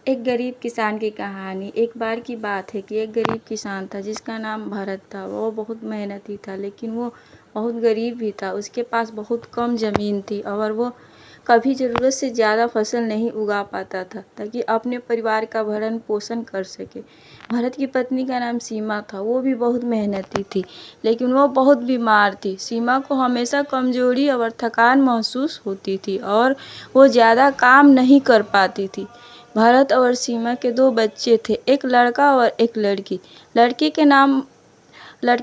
एक गरीब किसान की कहानी। एक बार की बात है कि एक गरीब किसान था जिसका नाम भरत था। वो बहुत मेहनती था, लेकिन वो बहुत गरीब भी था। उसके पास बहुत कम ज़मीन थी और वो कभी ज़रूरत से ज़्यादा फसल नहीं उगा पाता था ताकि अपने परिवार का भरण पोषण कर सके। भरत की पत्नी का नाम सीमा था। वो भी बहुत मेहनती थी, लेकिन वो बहुत बीमार थी। सीमा को हमेशा कमज़ोरी और थकान महसूस होती थी और वो ज़्यादा काम नहीं कर पाती थी। भरत और सीमा के दो बच्चे थे, एक लड़का और एक लड़की। लड़के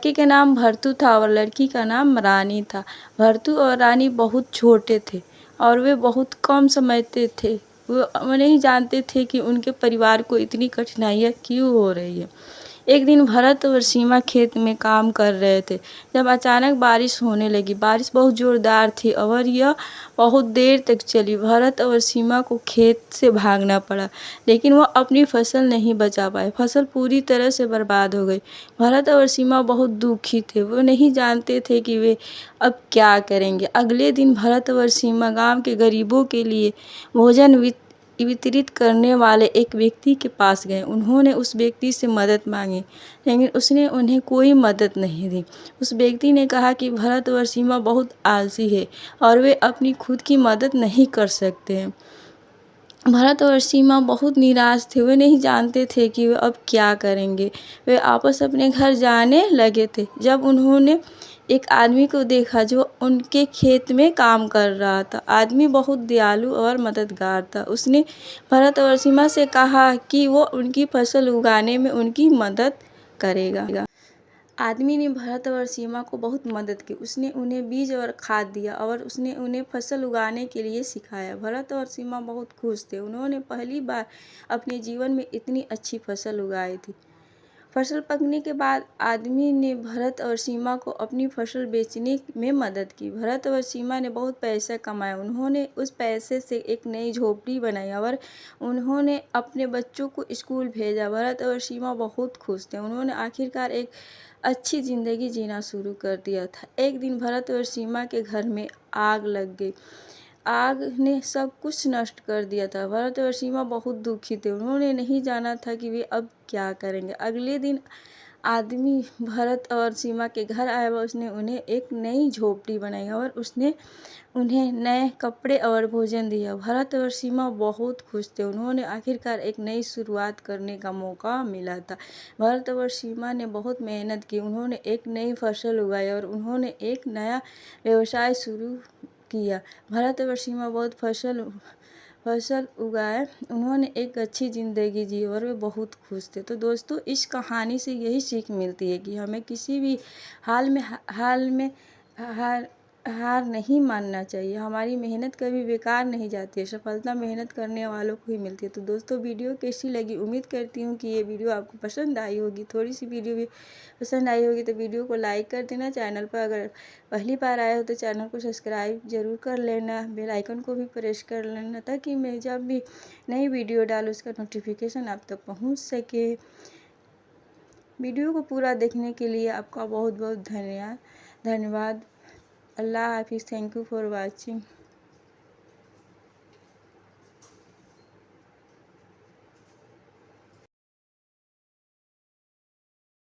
के नाम भरतू था और लड़की का नाम रानी था। भरतू और रानी बहुत छोटे थे और वे बहुत कम समझते थे। वो नहीं जानते थे कि उनके परिवार को इतनी कठिनाइयाँ क्यों हो रही है। एक दिन भरत और सीमा खेत में काम कर रहे थे जब अचानक बारिश होने लगी। बारिश बहुत ज़ोरदार थी और यह बहुत देर तक चली। भरत और सीमा को खेत से भागना पड़ा, लेकिन वो अपनी फसल नहीं बचा पाए। फसल पूरी तरह से बर्बाद हो गई। भरत और सीमा बहुत दुखी थे। वो नहीं जानते थे कि वे अब क्या करेंगे। अगले दिन भरत और सीमा गांव के गरीबों के लिए भोजन वितरित करने वाले एक व्यक्ति के पास गए। उन्होंने उस व्यक्ति से मदद मांगी, लेकिन उसने उन्हें कोई मदद नहीं दी। उस व्यक्ति ने कहा कि भरत और सीमा बहुत आलसी है और वे अपनी खुद की मदद नहीं कर सकते हैं। भरत और सीमा बहुत निराश थे। वे नहीं जानते थे कि वे अब क्या करेंगे। वे वापस अपने घर जाने लगे थे जब उन्होंने एक आदमी को देखा जो उनके खेत में काम कर रहा था। आदमी बहुत दयालु और मददगार था। उसने भरत और सीमा से कहा कि वो उनकी फसल उगाने में उनकी मदद करेगा। आदमी ने भरत और सीमा को बहुत मदद की। उसने उन्हें बीज और खाद दिया और उसने उन्हें फसल उगाने के लिए सिखाया। भरत और सीमा बहुत खुश थे। उन्होंने पहली बार अपने जीवन में इतनी अच्छी फसल उगाई थी। फसल पकने के बाद आदमी ने भरत और सीमा को अपनी फसल बेचने में मदद की। भरत और सीमा ने बहुत पैसा कमाया। उन्होंने उस पैसे से एक नई झोपड़ी बनाई और उन्होंने अपने बच्चों को स्कूल भेजा। भरत और सीमा बहुत खुश थे। उन्होंने आखिरकार एक अच्छी ज़िंदगी जीना शुरू कर दिया था। एक दिन भरत और सीमा के घर में आग लग गई। आग ने सब कुछ नष्ट कर दिया था। भरत और सीमा बहुत दुखी थे। उन्होंने नहीं जाना था कि वे अब क्या करेंगे। अगले दिन आदमी भरत और सीमा के घर आया और उसने उन्हें एक नई झोपड़ी बनाई और उसने उन्हें नए कपड़े और भोजन दिया। भरत और सीमा बहुत खुश थे। उन्होंने आखिरकार एक नई शुरुआत करने का मौका मिला था। भरत और सीमा ने बहुत मेहनत की। उन्होंने एक नई फसल उगाई और उन्होंने एक नया व्यवसाय शुरू किया। भरत और सीमा बहुत फसल उगाए। उन्होंने एक अच्छी ज़िंदगी जी और वे बहुत खुश थे। तो दोस्तों, इस कहानी से यही सीख मिलती है कि हमें किसी भी हाल में हार नहीं मानना चाहिए। हमारी मेहनत कभी बेकार नहीं जाती है। सफलता मेहनत करने वालों को ही मिलती है। तो दोस्तों, वीडियो कैसी लगी? उम्मीद करती हूँ कि ये वीडियो आपको पसंद आई होगी। थोड़ी सी वीडियो भी पसंद आई होगी तो वीडियो को लाइक कर देना। चैनल पर अगर पहली बार आए हो तो चैनल को सब्सक्राइब ज़रूर कर लेना। बेल आइकन को भी प्रेस कर लेना ताकि मैं जब भी नई वीडियो डालूँ उसका नोटिफिकेशन आप तक पहुँच सके। वीडियो को पूरा देखने के लिए आपका बहुत बहुत धन्यवाद। अल्लाह हाफिज़। Thank you for watching.